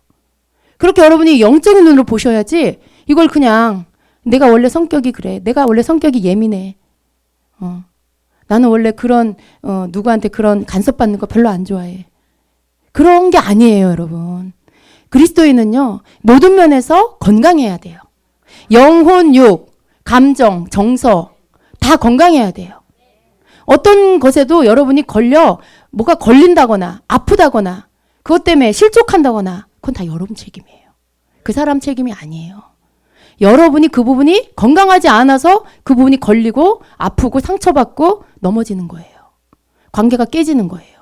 그렇게 여러분이 영적인 눈으로 보셔야지 이걸 그냥 내가 원래 성격이 그래. 내가 원래 성격이 예민해. 나는 원래 그런 누구한테 그런 간섭받는 거 별로 안 좋아해. 그런 게 아니에요, 여러분. 그리스도인은요. 모든 면에서 건강해야 돼요. 영혼, 육, 감정, 정서 다 건강해야 돼요. 어떤 것에도 여러분이 뭐가 걸린다거나 아프다거나 그것 때문에 실족한다거나 그건 다 여러분 책임이에요. 그 사람 책임이 아니에요. 여러분이 그 부분이 건강하지 않아서 그 부분이 걸리고 아프고 상처받고 넘어지는 거예요. 관계가 깨지는 거예요.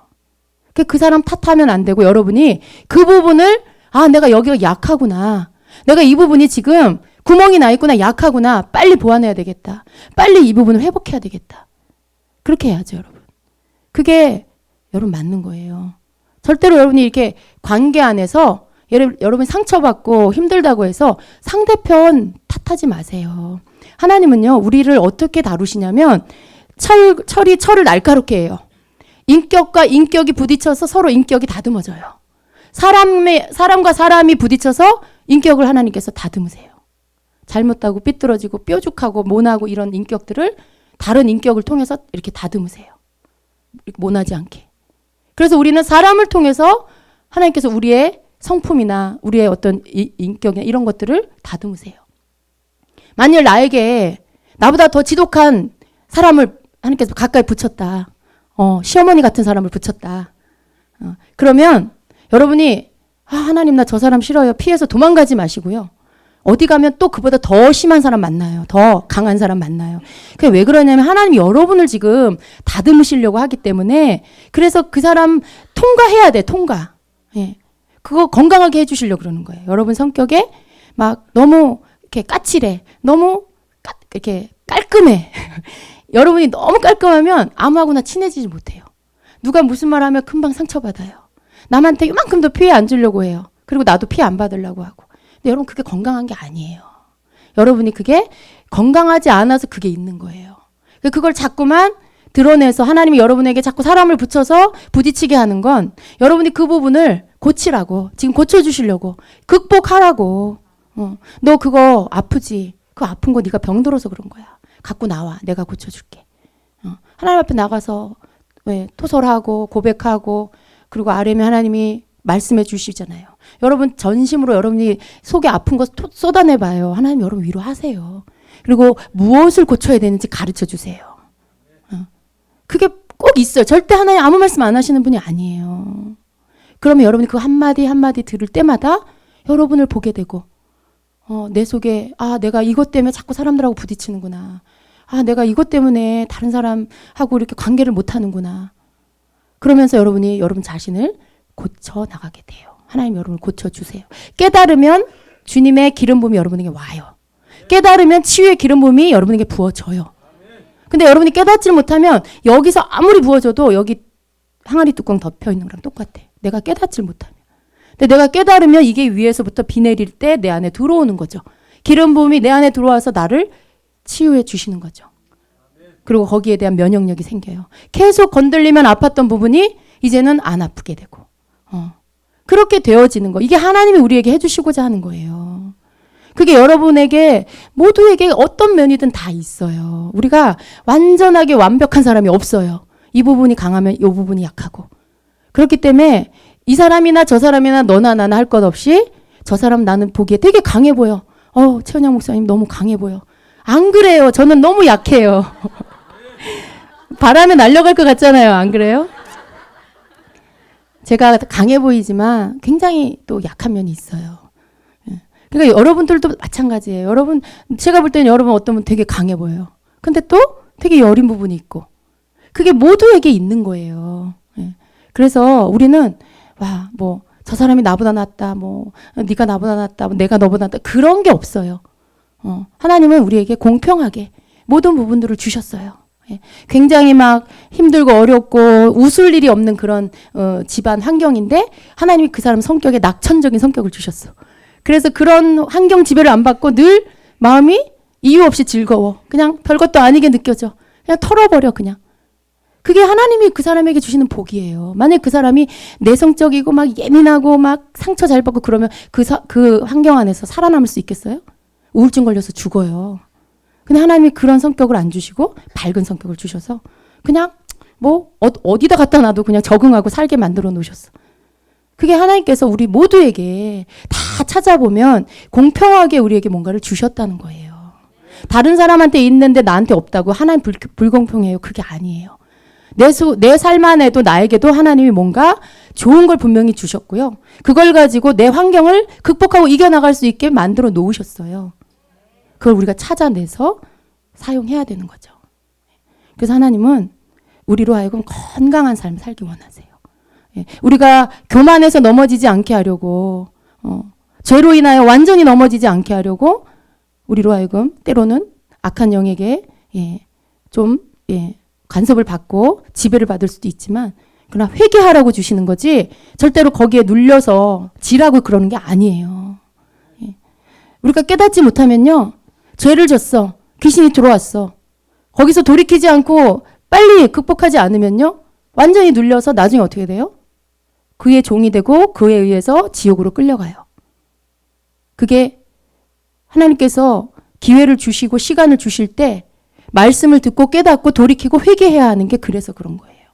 그 사람 탓하면 안 되고 여러분이 그 부분을 내가 여기가 약하구나. 내가 이 부분이 지금 구멍이 나 있구나. 약하구나. 빨리 보완해야 되겠다. 빨리 이 부분을 회복해야 되겠다. 그렇게 해야죠, 여러분. 그게 여러분 맞는 거예요. 절대로 여러분이 이렇게 관계 안에서 여러분 상처받고 힘들다고 해서 상대편 탓하지 마세요. 하나님은요, 우리를 어떻게 다루시냐면 철이 철을 날카롭게 해요. 인격과 인격이 부딪혀서 서로 인격이 다듬어져요. 사람과 사람이 부딪혀서 인격을 하나님께서 다듬으세요. 잘못하고 삐뚤어지고 뾰족하고 모나고 이런 인격들을 다른 인격을 통해서 이렇게 다듬으세요. 모나지 않게. 그래서 우리는 사람을 통해서 하나님께서 우리의 성품이나 우리의 어떤 인격이나 이런 것들을 다듬으세요. 만일 나보다 더 지독한 사람을 하나님께서 가까이 붙였다. 시어머니 같은 사람을 붙였다. 그러면 여러분이 하나님 나 저 사람 싫어요. 피해서 도망가지 마시고요. 어디 가면 또 그보다 더 심한 사람 만나요. 더 강한 사람 만나요. 그게 왜 그러냐면 하나님이 여러분을 지금 다듬으시려고 하기 때문에 그래서 그 사람 통과해야 돼. 통과. 예. 그거 건강하게 해주시려고 그러는 거예요. 여러분 성격에 막 너무 이렇게 까칠해. 너무 이렇게 깔끔해. 여러분이 너무 깔끔하면 아무하고나 친해지지 못해요. 누가 무슨 말 하면 금방 상처받아요. 남한테 이만큼도 피해 안 주려고 해요. 그리고 나도 피해 안 받으려고 하고. 근데 여러분 그게 건강한 게 아니에요. 여러분이 그게 건강하지 않아서 그게 있는 거예요. 그걸 자꾸만 드러내서 하나님이 여러분에게 자꾸 사람을 붙여서 부딪히게 하는 건 여러분이 그 부분을 고치라고, 지금 고쳐주시려고, 극복하라고. 너 그거 아프지? 그거 아픈 거 네가 병들어서 그런 거야. 갖고 나와. 내가 고쳐줄게. 하나님 앞에 나가서 토설하고 고백하고 그리고 아뢰면 하나님이 말씀해 주시잖아요. 여러분 전심으로 여러분이 속에 아픈 거 쏟아내봐요. 하나님 여러분 위로하세요. 그리고 무엇을 고쳐야 되는지 가르쳐 주세요. 그게 꼭 있어요. 절대 하나님 아무 말씀 안 하시는 분이 아니에요. 그러면 여러분이 그 한마디 한마디 들을 때마다 여러분을 보게 되고 내 속에 내가 이것 때문에 자꾸 사람들하고 부딪히는구나. 내가 이것 때문에 다른 사람하고 이렇게 관계를 못하는구나. 그러면서 여러분이 여러분 자신을 고쳐 나가게 돼요. 하나님 여러분을 고쳐주세요. 깨달으면 주님의 기름 부음이 여러분에게 와요. 깨달으면 치유의 기름 부음이 여러분에게 부어져요. 근데 여러분이 깨닫지 못하면 여기서 아무리 부어져도 여기 항아리 뚜껑 덮여 있는 거랑 똑같아. 내가 깨닫지 못하면. 근데 내가 깨달으면 이게 위에서부터 비 내릴 때 내 안에 들어오는 거죠. 기름 부음이 내 안에 들어와서 나를 치유해 주시는 거죠. 그리고 거기에 대한 면역력이 생겨요. 계속 건들리면 아팠던 부분이 이제는 안 아프게 되고. 그렇게 되어지는 거. 이게 하나님이 우리에게 해주시고자 하는 거예요. 그게 여러분에게 모두에게 어떤 면이든 다 있어요. 우리가 완전하게 완벽한 사람이 없어요. 이 부분이 강하면 이 부분이 약하고. 그렇기 때문에 이 사람이나 저 사람이나 너나 나나 할 것 없이 저 사람 나는 보기에 되게 강해 보여. 최은영 목사님 너무 강해 보여. 안 그래요. 저는 너무 약해요. 바람에 날려갈 것 같잖아요. 안 그래요? 제가 강해 보이지만 굉장히 또 약한 면이 있어요. 그러니까 여러분들도 마찬가지예요. 여러분, 제가 볼 때는 여러분 어떤 분 되게 강해 보여요. 근데 또 되게 여린 부분이 있고. 그게 모두에게 있는 거예요. 그래서 우리는 저 사람이 나보다 낫다, 네가 나보다 낫다, 내가 너보다 낫다, 그런 게 없어요. 하나님은 우리에게 공평하게 모든 부분들을 주셨어요. 굉장히 막 힘들고 어렵고 웃을 일이 없는 그런 집안 환경인데 하나님이 그 사람 성격에 낙천적인 성격을 주셨어. 그래서 그런 환경 지배를 안 받고 늘 마음이 이유 없이 즐거워. 그냥 별것도 아니게 느껴져. 그냥 털어버려 그냥. 그게 하나님이 그 사람에게 주시는 복이에요. 만약 그 사람이 내성적이고 막 예민하고 막 상처 잘 받고 그러면 그 환경 안에서 살아남을 수 있겠어요? 우울증 걸려서 죽어요. 근데 하나님이 그런 성격을 안 주시고 밝은 성격을 주셔서 그냥 어디다 갖다 놔도 그냥 적응하고 살게 만들어 놓으셨어. 그게 하나님께서 우리 모두에게 다 찾아보면 공평하게 우리에게 뭔가를 주셨다는 거예요. 다른 사람한테 있는데 나한테 없다고 하나님 불공평해요. 그게 아니에요. 내 삶 안에도 나에게도 하나님이 뭔가 좋은 걸 분명히 주셨고요. 그걸 가지고 내 환경을 극복하고 이겨나갈 수 있게 만들어 놓으셨어요. 그걸 우리가 찾아내서 사용해야 되는 거죠. 그래서 하나님은 우리로 하여금 건강한 삶을 살기 원하세요. 우리가 교만해서 넘어지지 않게 하려고 죄로 인하여 완전히 넘어지지 않게 하려고 우리로 하여금 때로는 악한 영에게 좀 간섭을 받고 지배를 받을 수도 있지만 그러나 회개하라고 주시는 거지 절대로 거기에 눌려서 지라고 그러는 게 아니에요. 우리가 깨닫지 못하면요. 죄를 졌어. 귀신이 들어왔어. 거기서 돌이키지 않고 빨리 극복하지 않으면요. 완전히 눌려서 나중에 어떻게 돼요? 그의 종이 되고 그에 의해서 지옥으로 끌려가요. 그게 하나님께서 기회를 주시고 시간을 주실 때 말씀을 듣고 깨닫고 돌이키고 회개해야 하는 게 그래서 그런 거예요.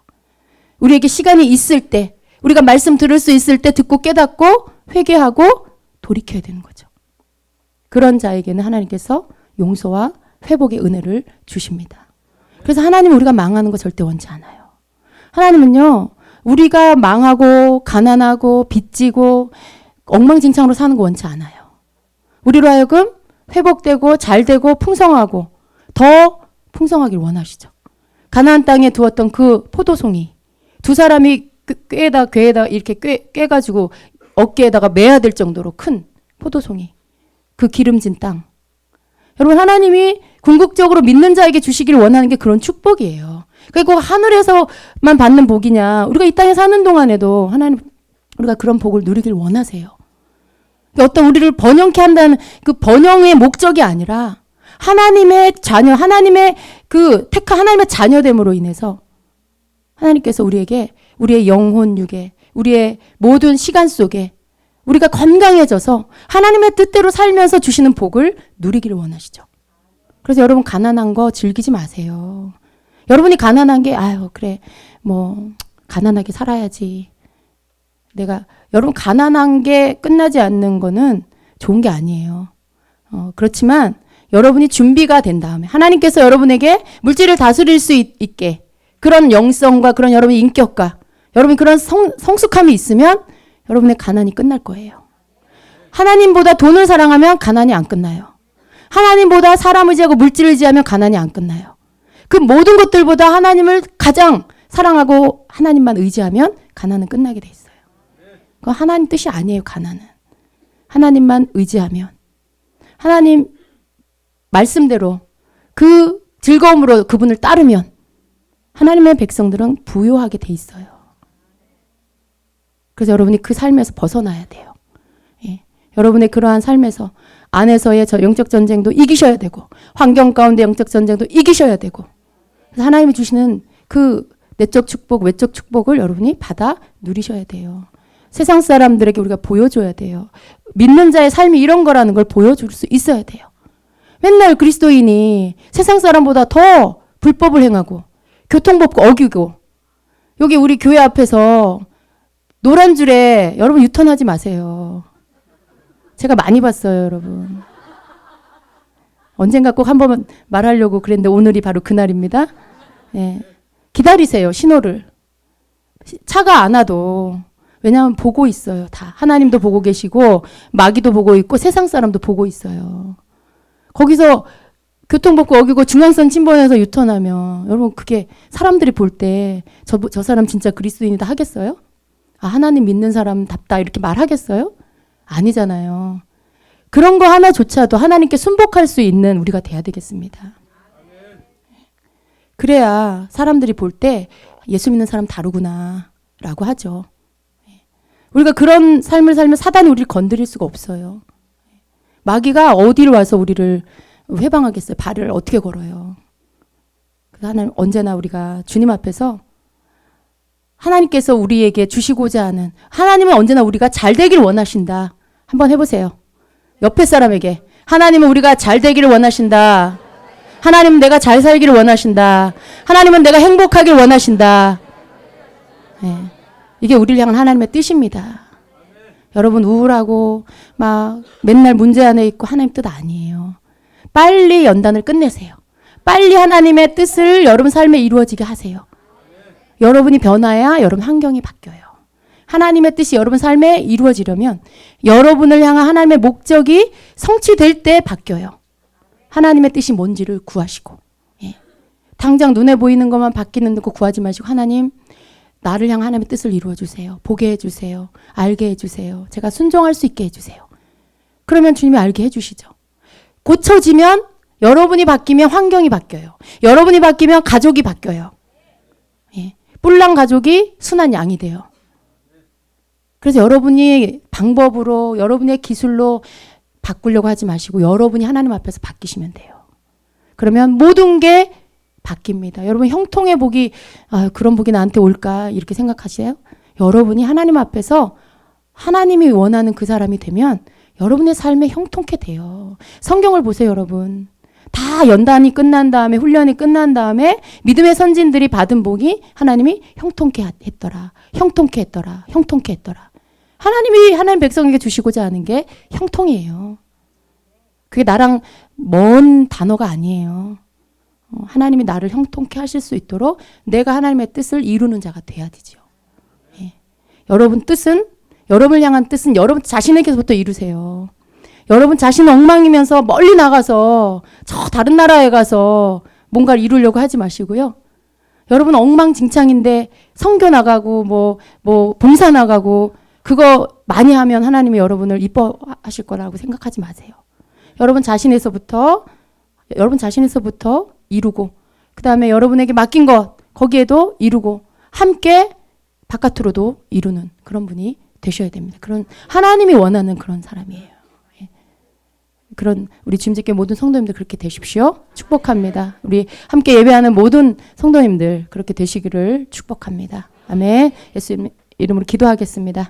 우리에게 시간이 있을 때 우리가 말씀 들을 수 있을 때 듣고 깨닫고 회개하고 돌이켜야 되는 거죠. 그런 자에게는 하나님께서 용서와 회복의 은혜를 주십니다. 그래서 하나님은 우리가 망하는 거 절대 원치 않아요. 하나님은요. 우리가 망하고 가난하고 빚지고 엉망진창으로 사는 거 원치 않아요. 우리로 하여금 회복되고 잘되고 풍성하고 더 풍성하길 원하시죠. 가나안 땅에 두었던 그 포도송이 두 사람이 꾀에다 이렇게 꿰가지고 어깨에다가 매야 될 정도로 큰 포도송이 그 기름진 땅. 여러분 하나님이 궁극적으로 믿는 자에게 주시기를 원하는 게 그런 축복이에요. 그리고 하늘에서만 받는 복이냐. 우리가 이 땅에 사는 동안에도 하나님 우리가 그런 복을 누리길 원하세요. 어떤 우리를 번영케 한다는 그 번영의 목적이 아니라 하나님의 자녀, 하나님의 하나님의 자녀됨으로 인해서 하나님께서 우리에게 우리의 영혼 육에 우리의 모든 시간 속에 우리가 건강해져서 하나님의 뜻대로 살면서 주시는 복을 누리기를 원하시죠. 그래서 여러분 가난한 거 즐기지 마세요. 여러분이 가난한 게 그래 가난하게 살아야지. 여러분 가난한 게 끝나지 않는 거는 좋은 게 아니에요. 그렇지만 여러분이 준비가 된 다음에 하나님께서 여러분에게 물질을 다스릴 수 있게 그런 영성과 그런 여러분의 인격과 여러분이 그런 성숙함이 있으면 여러분의 가난이 끝날 거예요. 하나님보다 돈을 사랑하면 가난이 안 끝나요. 하나님보다 사람을 의지하고 물질을 의지하면 가난이 안 끝나요. 그 모든 것들보다 하나님을 가장 사랑하고 하나님만 의지하면 가난은 끝나게 돼 있어요. 그건 하나님 뜻이 아니에요. 가난은. 하나님만 의지하면 하나님 말씀대로 그 즐거움으로 그분을 따르면 하나님의 백성들은 부유하게 돼 있어요. 그래서 여러분이 그 삶에서 벗어나야 돼요. 여러분의 그러한 삶에서 안에서의 저 영적 전쟁도 이기셔야 되고 환경 가운데 영적 전쟁도 이기셔야 되고 그래서 하나님이 주시는 그 내적 축복, 외적 축복을 여러분이 받아 누리셔야 돼요. 세상 사람들에게 우리가 보여줘야 돼요. 믿는 자의 삶이 이런 거라는 걸 보여줄 수 있어야 돼요. 맨날 그리스도인이 세상 사람보다 더 불법을 행하고 교통법 어기고 여기 우리 교회 앞에서 노란 줄에 여러분 유턴하지 마세요. 제가 많이 봤어요, 여러분. 언젠가 꼭 한번 말하려고 그랬는데 오늘이 바로 그날입니다. 기다리세요. 신호를. 차가 안 와도. 왜냐하면 보고 있어요. 다. 하나님도 보고 계시고 마귀도 보고 있고 세상 사람도 보고 있어요. 거기서 교통법규 어기고 중앙선 침범해서 유턴하면 여러분 그게 사람들이 볼 때 저 사람 진짜 그리스도인이다 하겠어요? 아, 하나님 믿는 사람답다 이렇게 말하겠어요? 아니잖아요. 그런 거 하나조차도 하나님께 순복할 수 있는 우리가 돼야 되겠습니다. 그래야 사람들이 볼 때 예수 믿는 사람 다르구나 라고 하죠. 우리가 그런 삶을 살면 사단이 우리를 건드릴 수가 없어요. 마귀가 어디로 와서 우리를 회방하겠어요. 발을 어떻게 걸어요. 그래서 하나님 언제나 우리가 주님 앞에서 하나님께서 우리에게 주시고자 하는 하나님은 언제나 우리가 잘 되길 원하신다. 한번 해보세요. 옆에 사람에게 하나님은 우리가 잘 되기를 원하신다. 하나님은 내가 잘 살기를 원하신다. 하나님은 내가 행복하길 원하신다. 네. 이게 우리를 향한 하나님의 뜻입니다. 여러분 우울하고 막 맨날 문제 안에 있고 하나님 뜻 아니에요. 빨리 연단을 끝내세요. 빨리 하나님의 뜻을 여러분 삶에 이루어지게 하세요. 여러분이 변화해야 여러분 환경이 바뀌어요. 하나님의 뜻이 여러분 삶에 이루어지려면 여러분을 향한 하나님의 목적이 성취될 때 바뀌어요. 하나님의 뜻이 뭔지를 구하시고 예. 당장 눈에 보이는 것만 바뀌는 거 구하지 마시고 하나님 나를 향한 하나님의 뜻을 이루어주세요. 보게 해주세요. 알게 해주세요. 제가 순종할 수 있게 해주세요. 그러면 주님이 알게 해주시죠. 고쳐지면 여러분이 바뀌면 환경이 바뀌어요. 여러분이 바뀌면 가족이 바뀌어요. 예. 뿔난 가족이 순한 양이 돼요. 그래서 여러분이 방법으로 여러분의 기술로 바꾸려고 하지 마시고 여러분이 하나님 앞에서 바뀌시면 돼요. 그러면 모든 게 바뀝니다. 여러분 형통의 복이 그런 복이 나한테 올까 이렇게 생각하세요? 여러분이 하나님 앞에서 하나님이 원하는 그 사람이 되면 여러분의 삶에 형통케 돼요. 성경을 보세요, 여러분. 다 연단이 끝난 다음에 훈련이 끝난 다음에 믿음의 선진들이 받은 복이 하나님이 형통케 했더라. 형통케 했더라. 형통케 했더라. 하나님이 하나님 백성에게 주시고자 하는 게 형통이에요. 그게 나랑 먼 단어가 아니에요. 하나님이 나를 형통케 하실 수 있도록 내가 하나님의 뜻을 이루는 자가 돼야 되죠. 예. 여러분 뜻은 여러분을 향한 뜻은 여러분 자신에게서부터 이루세요. 여러분 자신 엉망이면서 멀리 나가서 저 다른 나라에 가서 뭔가를 이루려고 하지 마시고요. 여러분 엉망진창인데 선교 나가고 뭐 봉사 나가고 그거 많이 하면 하나님이 여러분을 이뻐하실 거라고 생각하지 마세요. 여러분 자신에서부터 이루고 그 다음에 여러분에게 맡긴 것 거기에도 이루고 함께 바깥으로도 이루는 그런 분이 되셔야 됩니다. 그런 하나님이 원하는 그런 사람이에요. 예. 그런 우리 주임직계 모든 성도님들 그렇게 되십시오. 축복합니다. 우리 함께 예배하는 모든 성도님들 그렇게 되시기를 축복합니다. 아멘. 예수님 이름으로 기도하겠습니다.